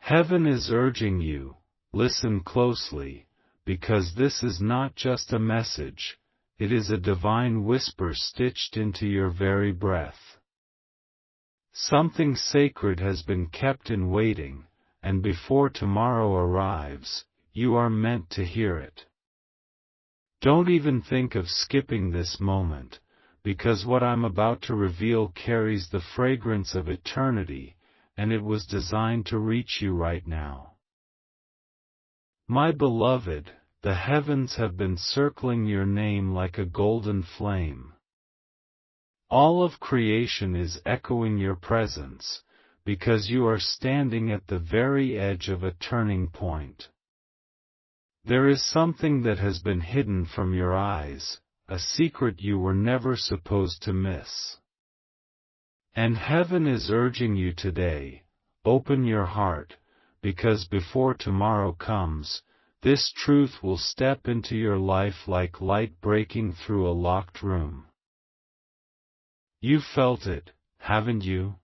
Heaven is urging you, listen closely, because this is not just a message, it is a divine whisper stitched into your very breath. Something sacred has been kept in waiting, and before tomorrow arrives, you are meant to hear it. Don't even think of skipping this moment, because what I'm about to reveal carries the fragrance of eternity, and it was designed to reach you right now. My beloved, the heavens have been circling your name like a golden flame. All of creation is echoing your presence, because you are standing at the very edge of a turning point. There is something that has been hidden from your eyes, a secret you were never supposed to miss. And heaven is urging you today, open your heart, because before tomorrow comes, this truth will step into your life like light breaking through a locked room. You felt it, haven't you?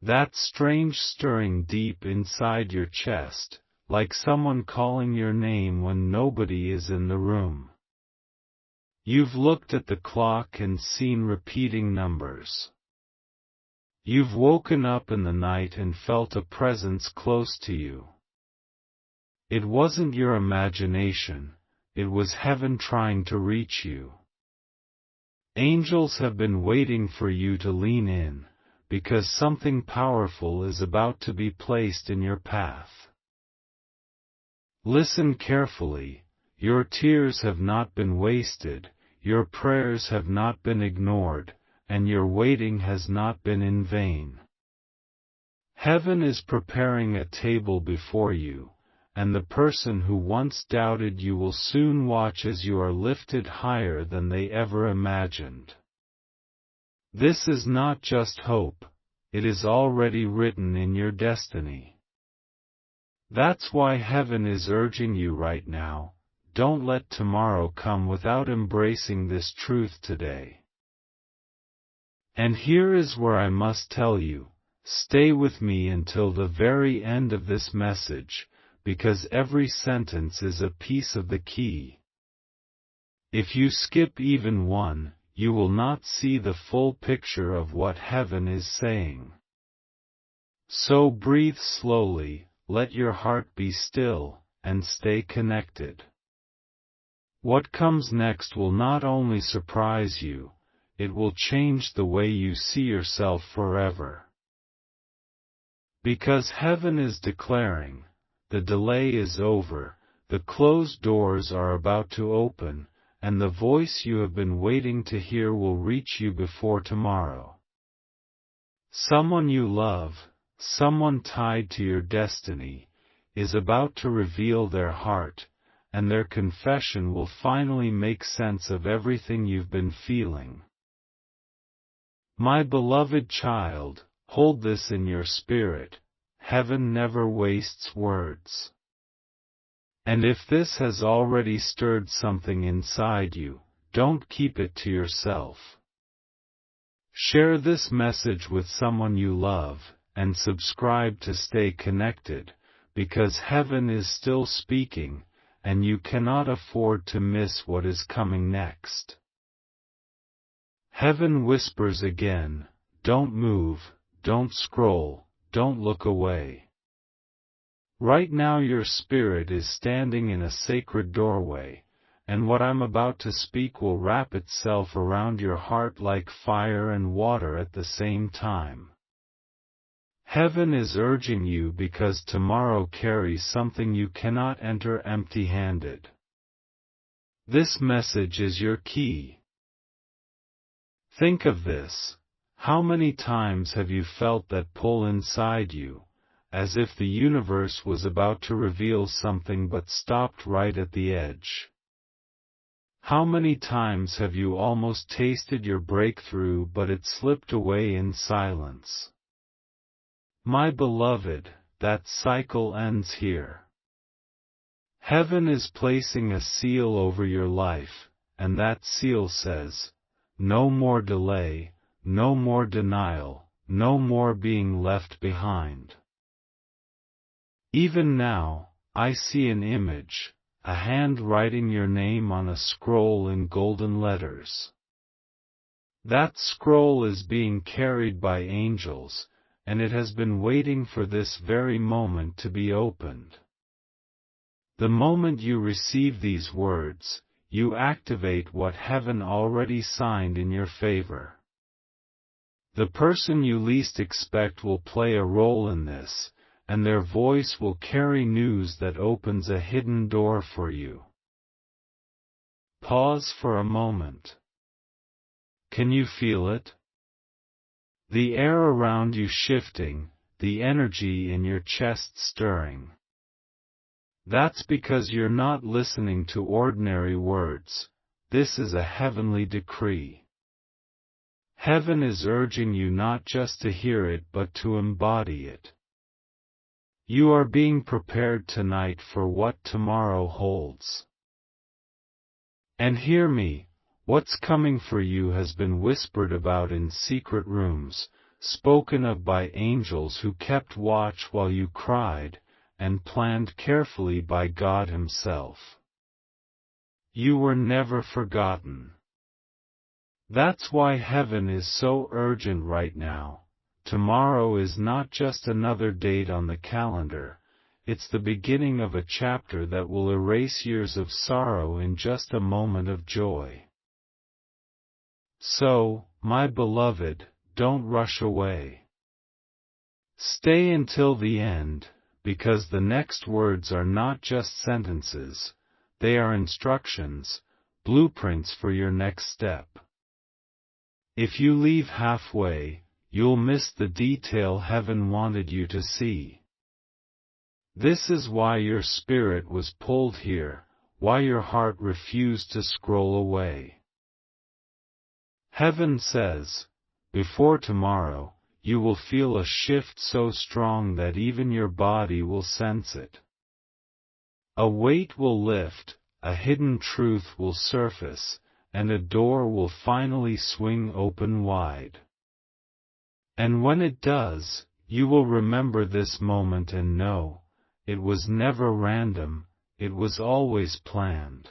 That strange stirring deep inside your chest, like someone calling your name when nobody is in the room. You've looked at the clock and seen repeating numbers. You've woken up in the night and felt a presence close to you. It wasn't your imagination, it was heaven trying to reach you. Angels have been waiting for you to lean in, because something powerful is about to be placed in your path. Listen carefully, your tears have not been wasted, your prayers have not been ignored, and your waiting has not been in vain. Heaven is preparing a table before you, and the person who once doubted you will soon watch as you are lifted higher than they ever imagined. This is not just hope, it is already written in your destiny. That's why heaven is urging you right now, don't let tomorrow come without embracing this truth today. And here is where I must tell you, stay with me until the very end of this message, because every sentence is a piece of the key. If you skip even one, you will not see the full picture of what heaven is saying. So breathe slowly, let your heart be still, and stay connected. What comes next will not only surprise you, it will change the way you see yourself forever. Because heaven is declaring, the delay is over, the closed doors are about to open, and the voice you have been waiting to hear will reach you before tomorrow. Someone you love, someone tied to your destiny, is about to reveal their heart, and their confession will finally make sense of everything you've been feeling. My beloved child, hold this in your spirit, heaven never wastes words. And if this has already stirred something inside you, don't keep it to yourself. Share this message with someone you love, and subscribe to stay connected, because heaven is still speaking, and you cannot afford to miss what is coming next. Heaven whispers again, don't move, don't scroll, don't look away. Right now your spirit is standing in a sacred doorway, and what I'm about to speak will wrap itself around your heart like fire and water at the same time. Heaven is urging you because tomorrow carries something you cannot enter empty-handed. This message is your key. Think of this. How many times have you felt that pull inside you, as if the universe was about to reveal something but stopped right at the edge? How many times have you almost tasted your breakthrough but it slipped away in silence? My beloved, that cycle ends here. Heaven is placing a seal over your life, and that seal says, no more delay, no more denial, no more being left behind. Even now, I see an image, a hand writing your name on a scroll in golden letters. That scroll is being carried by angels, and it has been waiting for this very moment to be opened. The moment you receive these words, you activate what heaven already signed in your favor. The person you least expect will play a role in this, and their voice will carry news that opens a hidden door for you. Pause for a moment. Can you feel it? The air around you shifting, the energy in your chest stirring. That's because you're not listening to ordinary words. This is a heavenly decree. Heaven is urging you not just to hear it but to embody it. You are being prepared tonight for what tomorrow holds. And hear me, what's coming for you has been whispered about in secret rooms, spoken of by angels who kept watch while you cried, and planned carefully by God Himself. You were never forgotten. That's why heaven is so urgent right now. Tomorrow is not just another date on the calendar, it's the beginning of a chapter that will erase years of sorrow in just a moment of joy. So, my beloved, don't rush away. Stay until the end, because the next words are not just sentences, they are instructions, blueprints for your next step. If you leave halfway, you'll miss the detail heaven wanted you to see. This is why your spirit was pulled here, why your heart refused to scroll away. Heaven says, before tomorrow, you will feel a shift so strong that even your body will sense it. A weight will lift, a hidden truth will surface, and a door will finally swing open wide. And when it does, you will remember this moment and know, it was never random, it was always planned.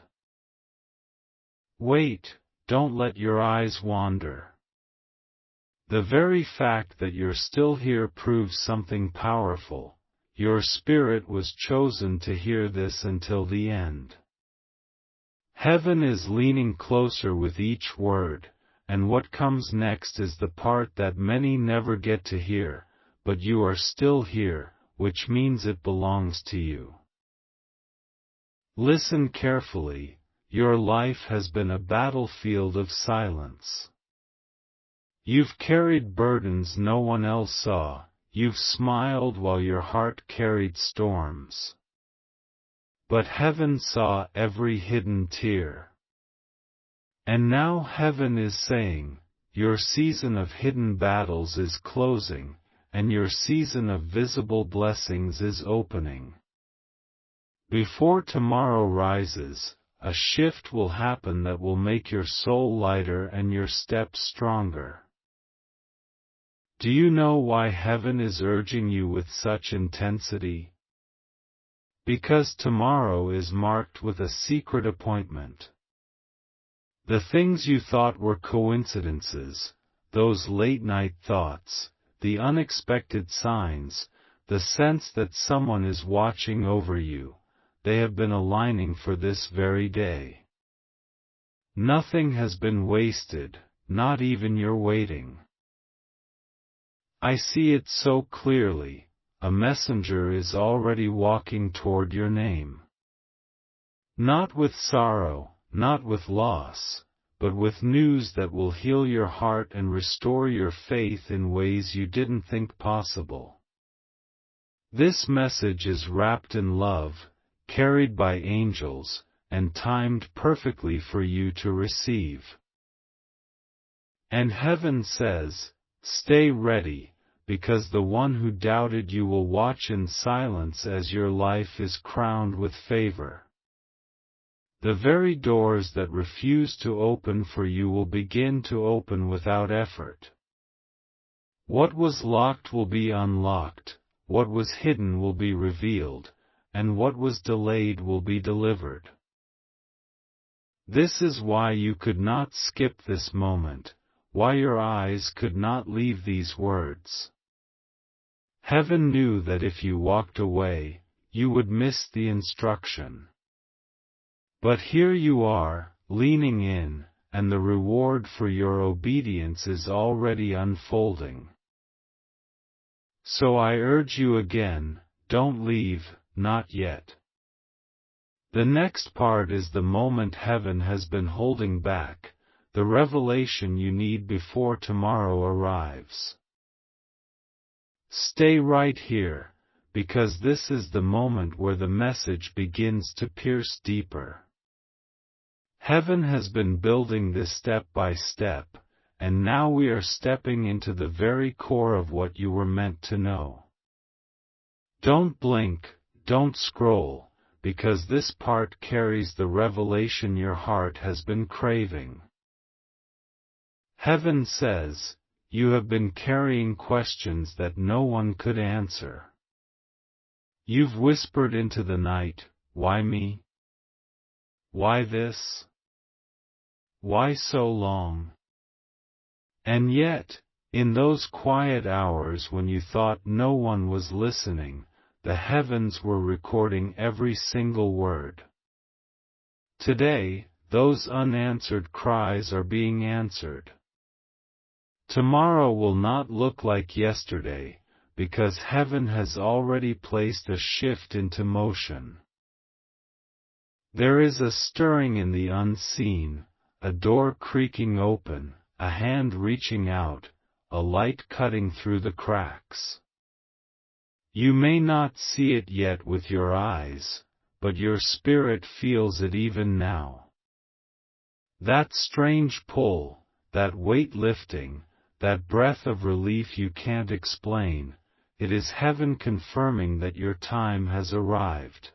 Wait, don't let your eyes wander. The very fact that you're still here proves something powerful. Your spirit was chosen to hear this until the end. Heaven is leaning closer with each word, and what comes next is the part that many never get to hear, but you are still here, which means it belongs to you. Listen carefully, your life has been a battlefield of silence. You've carried burdens no one else saw, you've smiled while your heart carried storms. But heaven saw every hidden tear. And now heaven is saying, your season of hidden battles is closing, and your season of visible blessings is opening. Before tomorrow rises, a shift will happen that will make your soul lighter and your steps stronger. Do you know why heaven is urging you with such intensity? Because tomorrow is marked with a secret appointment. The things you thought were coincidences, those late-night thoughts, the unexpected signs, the sense that someone is watching over you, they have been aligning for this very day. Nothing has been wasted, not even your waiting. I see it so clearly, a messenger is already walking toward your name. Not with sorrow, not with loss, but with news that will heal your heart and restore your faith in ways you didn't think possible. This message is wrapped in love, carried by angels, and timed perfectly for you to receive. And heaven says, stay ready, because the one who doubted you will watch in silence as your life is crowned with favor. The very doors that refuse to open for you will begin to open without effort. What was locked will be unlocked, what was hidden will be revealed, and what was delayed will be delivered. This is why you could not skip this moment, why your eyes could not leave these words. Heaven knew that if you walked away, you would miss the instruction. But here you are, leaning in, and the reward for your obedience is already unfolding. So I urge you again, don't leave, not yet. The next part is the moment heaven has been holding back, the revelation you need before tomorrow arrives. Stay right here, because this is the moment where the message begins to pierce deeper. Heaven has been building this step by step, and now we are stepping into the very core of what you were meant to know. Don't blink, don't scroll, because this part carries the revelation your heart has been craving. Heaven says, you have been carrying questions that no one could answer. You've whispered into the night, why me? Why this? Why so long? And yet, in those quiet hours when you thought no one was listening, the heavens were recording every single word. Today, those unanswered cries are being answered. Tomorrow will not look like yesterday, because heaven has already placed a shift into motion. There is a stirring in the unseen, a door creaking open, a hand reaching out, a light cutting through the cracks. You may not see it yet with your eyes, but your spirit feels it even now. That strange pull, that weight lifting, that breath of relief you can't explain, it is heaven confirming that your time has arrived.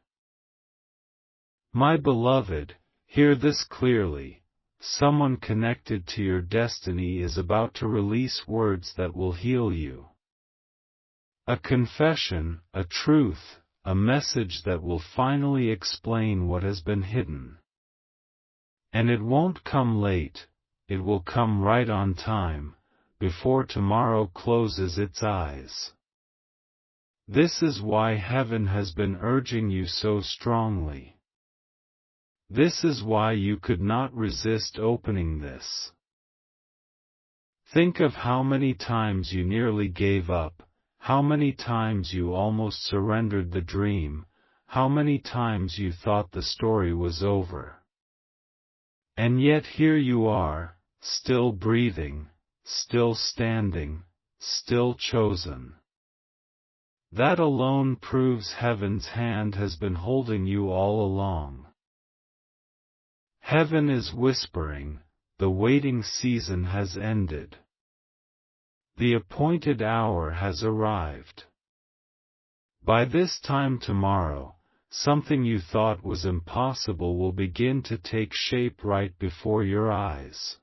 My beloved, hear this clearly. Someone connected to your destiny is about to release words that will heal you. A confession, a truth, a message that will finally explain what has been hidden. And it won't come late, it will come right on time, before tomorrow closes its eyes. This is why heaven has been urging you so strongly. This is why you could not resist opening this. Think of how many times you nearly gave up, how many times you almost surrendered the dream, how many times you thought the story was over. And yet here you are, still breathing, still standing, still chosen. That alone proves heaven's hand has been holding you all along. Heaven is whispering, the waiting season has ended. The appointed hour has arrived. By this time tomorrow, something you thought was impossible will begin to take shape right before your eyes.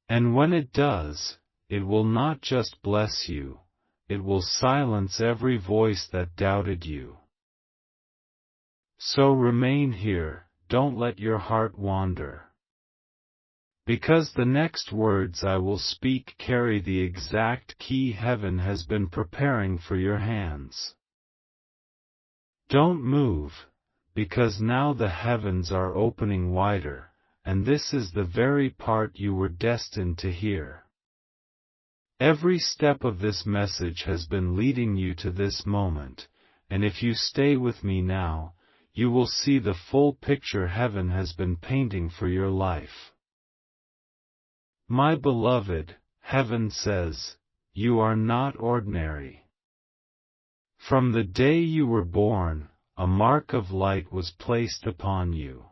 And when it does, it will not just bless you, it will silence every voice that doubted you. So remain here. Don't let your heart wander. Because the next words I will speak carry the exact key heaven has been preparing for your hands. Don't move, because now the heavens are opening wider, and this is the very part you were destined to hear. Every step of this message has been leading you to this moment, and if you stay with me now, you will see the full picture heaven has been painting for your life. My beloved, heaven says, you are not ordinary. From the day you were born, a mark of light was placed upon you.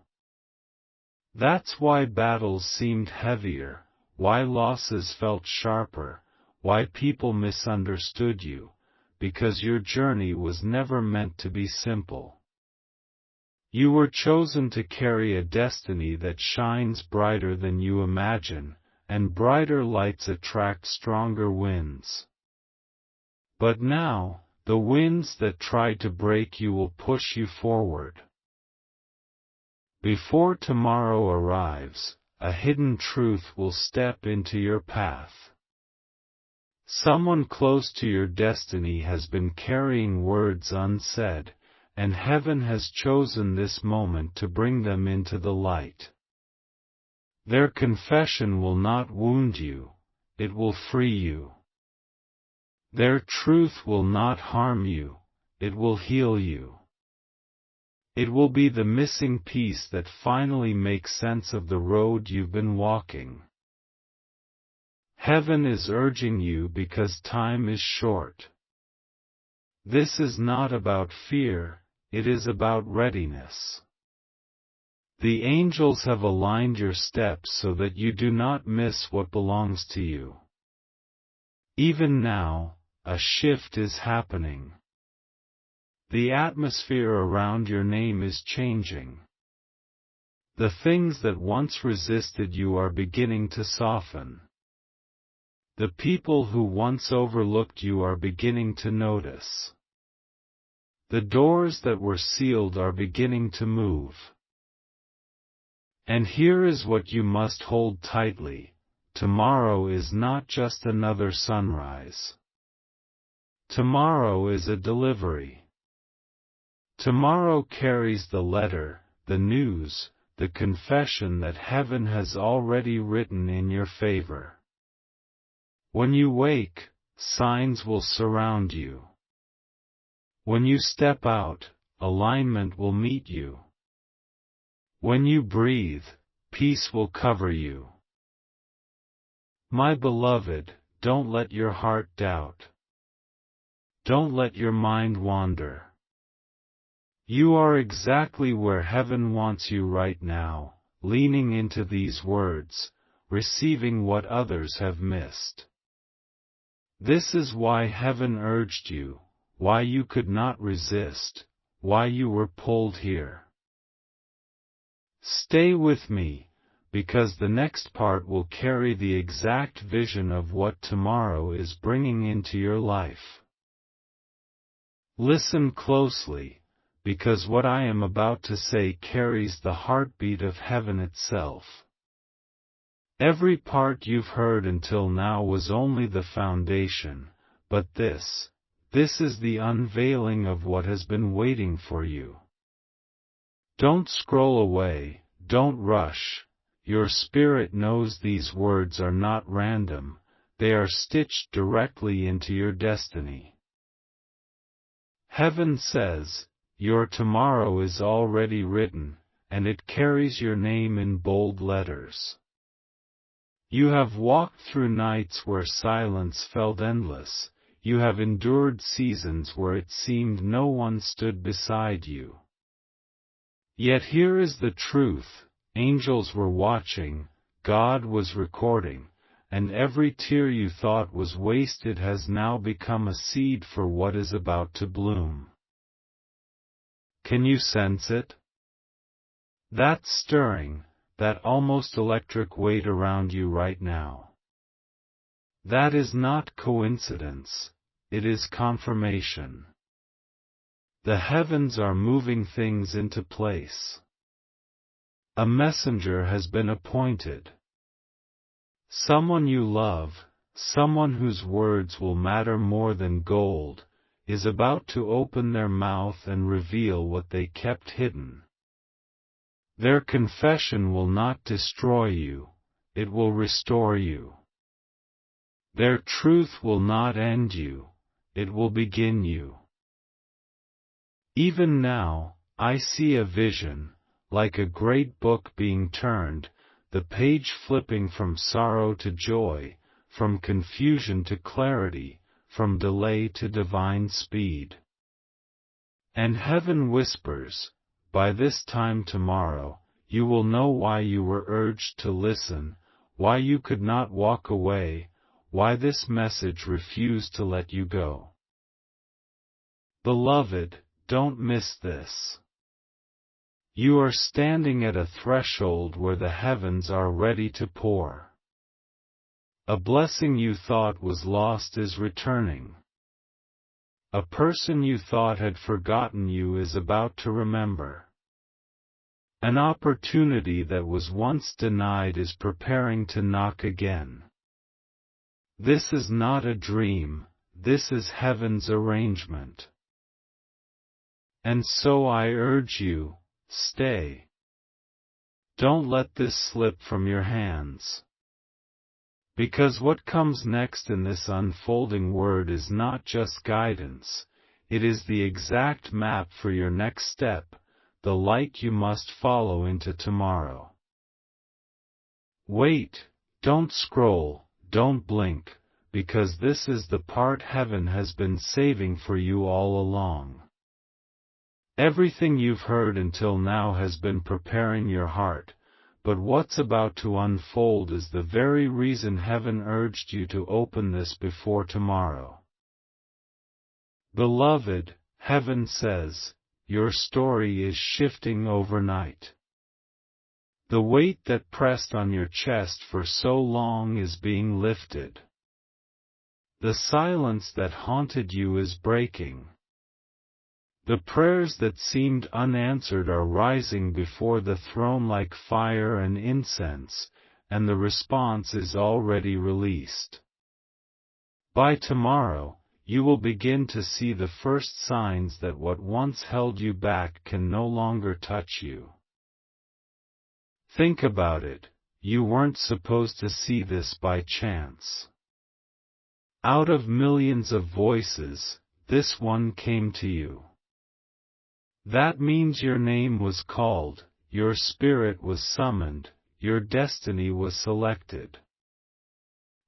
That's why battles seemed heavier, why losses felt sharper, why people misunderstood you, because your journey was never meant to be simple. You were chosen to carry a destiny that shines brighter than you imagine, and brighter lights attract stronger winds. But now, The winds that try to break you will push you forward. Before tomorrow arrives, a hidden truth will step into your path. Someone close to your destiny has been carrying words unsaid, and heaven has chosen this moment to bring them into the light. Their confession will not wound you, it will free you. Their truth will not harm you, it will heal you. It will be the missing piece that finally makes sense of the road you've been walking. Heaven is urging you because time is short. This is not about fear, it is about readiness. The angels have aligned your steps so that you do not miss what belongs to you. Even now, a shift is happening. The atmosphere around your name is changing. The things that once resisted you are beginning to soften. The people who once overlooked you are beginning to notice. The doors that were sealed are beginning to move. And here is what you must hold tightly: tomorrow is not just another sunrise. Tomorrow is a delivery. Tomorrow carries the letter, the news, the confession that heaven has already written in your favor. When you wake, signs will surround you. When you step out, alignment will meet you. When you breathe, peace will cover you. My beloved, don't let your heart doubt. Don't let your mind wander. You are exactly where heaven wants you right now, leaning into these words, receiving what others have missed. This is why heaven urged you, why you could not resist, why you were pulled here. Stay with me, because the next part will carry the exact vision of what tomorrow is bringing into your life. Listen closely, because what I am about to say carries the heartbeat of heaven itself. Every part you've heard until now was only the foundation, but this is the unveiling of what has been waiting for you. Don't scroll away, don't rush. Your spirit knows these words are not random, they are stitched directly into your destiny. Heaven says, your tomorrow is already written, and it carries your name in bold letters. You have walked through nights where silence felt endless, you have endured seasons where it seemed no one stood beside you. Yet here is the truth: angels were watching, God was recording, and every tear you thought was wasted has now become a seed for what is about to bloom. Can you sense it? That stirring, that almost electric weight around you right now. That is not coincidence, it is confirmation. The heavens are moving things into place. A messenger has been appointed. Someone you love, someone whose words will matter more than gold, is about to open their mouth and reveal what they kept hidden. Their confession will not destroy you, it will restore you. Their truth will not end you, it will begin you. Even now, I see a vision, like a great book being turned, the page flipping from sorrow to joy, from confusion to clarity, from delay to divine speed. And heaven whispers, by this time tomorrow, you will know why you were urged to listen, why you could not walk away, why this message refused to let you go. Beloved, don't miss this. You are standing at a threshold where the heavens are ready to pour. A blessing you thought was lost is returning. A person you thought had forgotten you is about to remember. An opportunity that was once denied is preparing to knock again. This is not a dream, this is heaven's arrangement. And so I urge you, stay. Don't let this slip from your hands. Because what comes next in this unfolding word is not just guidance, it is the exact map for your next step, the light you must follow into tomorrow. Wait, don't scroll, don't blink, because this is the part heaven has been saving for you all along. Everything you've heard until now has been preparing your heart, but what's about to unfold is the very reason heaven urged you to open this before tomorrow. Beloved, heaven says, your story is shifting overnight. The weight that pressed on your chest for so long is being lifted. The silence that haunted you is breaking. The prayers that seemed unanswered are rising before the throne like fire and incense, and the response is already released. By tomorrow, you will begin to see the first signs that what once held you back can no longer touch you. Think about it, you weren't supposed to see this by chance. Out of millions of voices, this one came to you. That means your name was called, your spirit was summoned, your destiny was selected.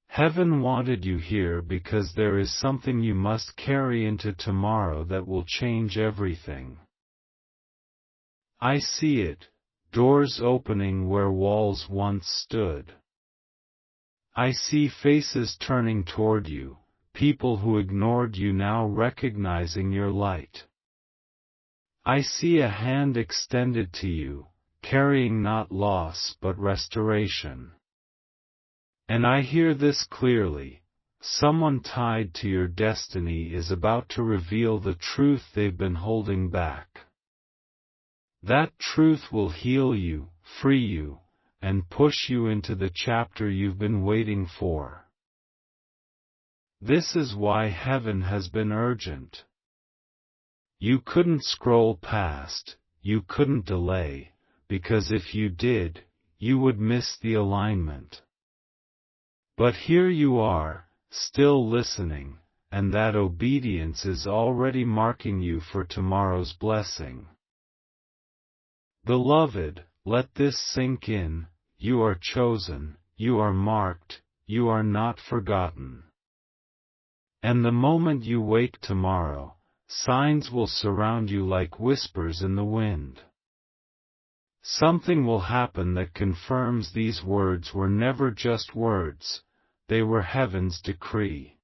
Heaven wanted you here because there is something you must carry into tomorrow that will change everything. I see it, doors opening where walls once stood. I see faces turning toward you, people who ignored you now recognizing your light. I see a hand extended to you, carrying not loss but restoration. And I hear this clearly, someone tied to your destiny is about to reveal the truth they've been holding back. That truth will heal you, free you, and push you into the chapter you've been waiting for. This is why heaven has been urgent. You couldn't scroll past, you couldn't delay, because if you did, you would miss the alignment. But here you are, still listening, and that obedience is already marking you for tomorrow's blessing. Beloved, let this sink in, you are chosen, you are marked, you are not forgotten. And the moment you wake tomorrow, signs will surround you like whispers in the wind. Something will happen that confirms these words were never just words, they were heaven's decree.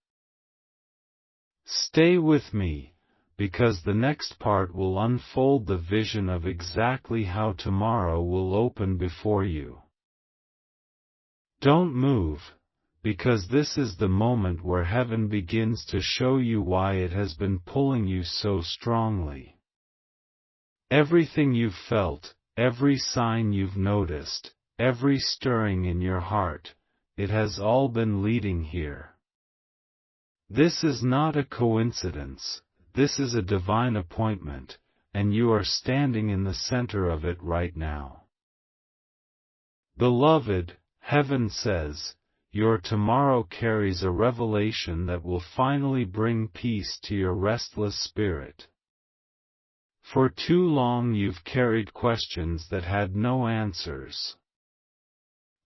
Stay with me, because the next part will unfold the vision of exactly how tomorrow will open before you. Don't move, because this is the moment where heaven begins to show you why it has been pulling you so strongly. Everything you've felt, every sign you've noticed, every stirring in your heart, it has all been leading here. This is not a coincidence, this is a divine appointment, and you are standing in the center of it right now. Beloved, heaven says, your tomorrow carries a revelation that will finally bring peace to your restless spirit. For too long you've carried questions that had no answers.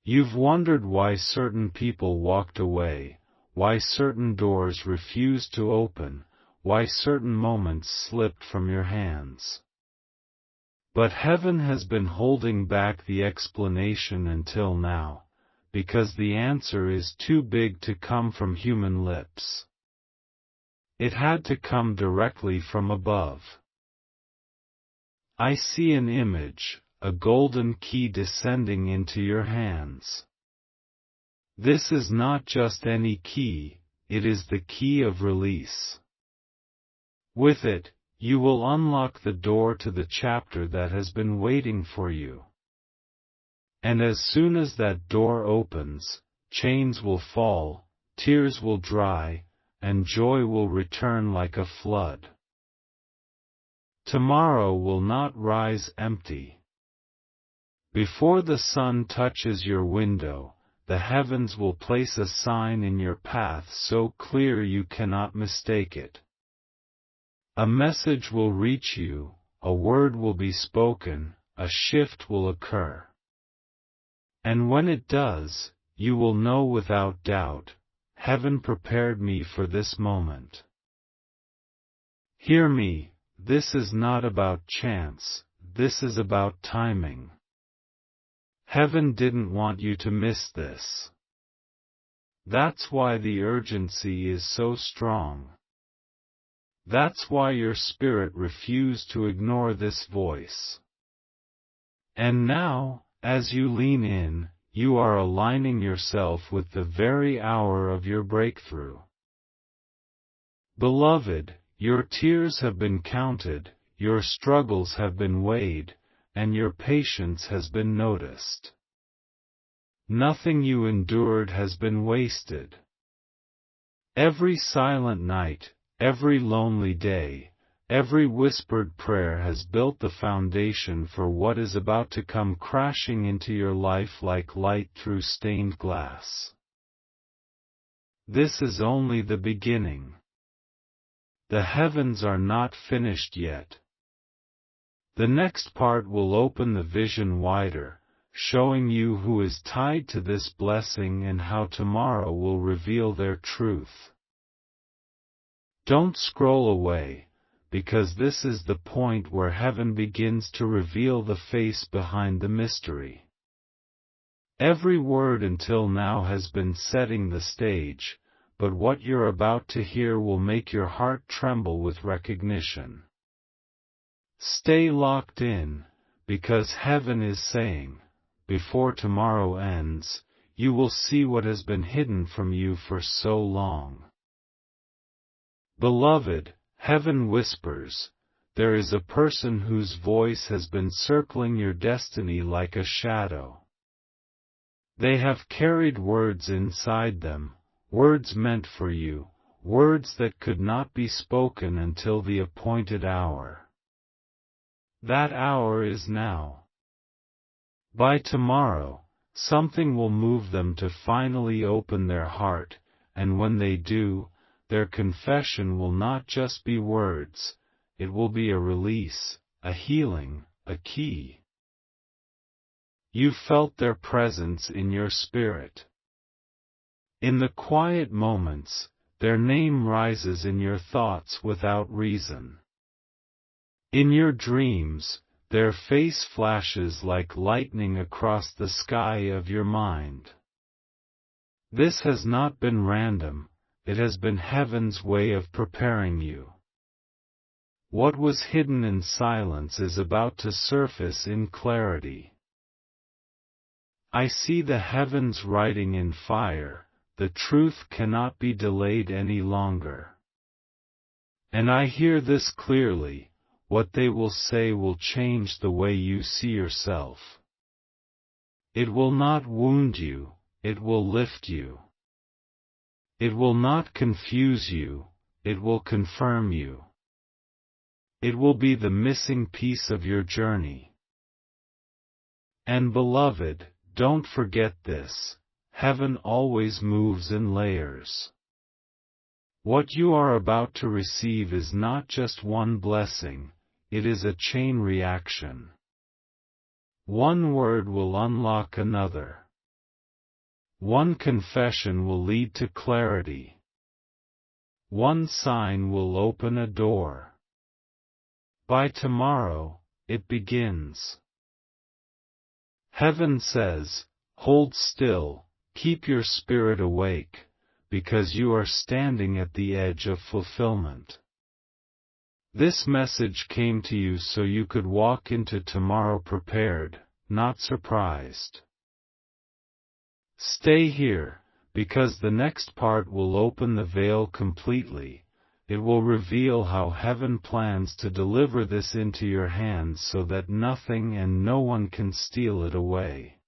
You've wondered why certain people walked away, why certain doors refused to open, why certain moments slipped from your hands. But heaven has been holding back the explanation until now, because the answer is too big to come from human lips. It had to come directly from above. I see an image, a golden key descending into your hands. This is not just any key, it is the key of release. With it, you will unlock the door to the chapter that has been waiting for you. And as soon as that door opens, chains will fall, tears will dry, and joy will return like a flood. Tomorrow will not rise empty. Before the sun touches your window, the heavens will place a sign in your path so clear you cannot mistake it. A message will reach you, a word will be spoken, a shift will occur. And when it does, you will know without doubt, heaven prepared me for this moment. Hear me, this is not about chance, this is about timing. Heaven didn't want you to miss this. That's why the urgency is so strong. That's why your spirit refused to ignore this voice. And now, as you lean in, you are aligning yourself with the very hour of your breakthrough. Beloved, your tears have been counted, your struggles have been weighed, and your patience has been noticed. Nothing you endured has been wasted. Every silent night, every lonely day, every whispered prayer has built the foundation for what is about to come crashing into your life like light through stained glass. This is only the beginning. The heavens are not finished yet. The next part will open the vision wider, showing you who is tied to this blessing and how tomorrow will reveal their truth. Don't scroll away, because this is the point where heaven begins to reveal the face behind the mystery. Every word until now has been setting the stage, but what you're about to hear will make your heart tremble with recognition. Stay locked in, because heaven is saying, before tomorrow ends, you will see what has been hidden from you for so long. Beloved, heaven whispers, there is a person whose voice has been circling your destiny like a shadow. They have carried words inside them, words meant for you, words that could not be spoken until the appointed hour. That hour is now. By tomorrow, something will move them to finally open their heart, and when they do, their confession will not just be words, it will be a release, a healing, a key. You felt their presence in your spirit. In the quiet moments, their name rises in your thoughts without reason. In your dreams, their face flashes like lightning across the sky of your mind. This has not been random, it has been heaven's way of preparing you. What was hidden in silence is about to surface in clarity. I see the heavens writing in fire, the truth cannot be delayed any longer. And I hear this clearly, what they will say will change the way you see yourself. It will not wound you, it will lift you. It will not confuse you, it will confirm you. It will be the missing piece of your journey. And beloved, don't forget this, heaven always moves in layers. What you are about to receive is not just one blessing, it is a chain reaction. One word will unlock another. One confession will lead to clarity. One sign will open a door. By tomorrow, it begins. Heaven says, hold still, keep your spirit awake, because you are standing at the edge of fulfillment. This message came to you so you could walk into tomorrow prepared, not surprised. Stay here, because the next part will open the veil completely, It will reveal how heaven plans to deliver this into your hands so that nothing and no one can steal it away.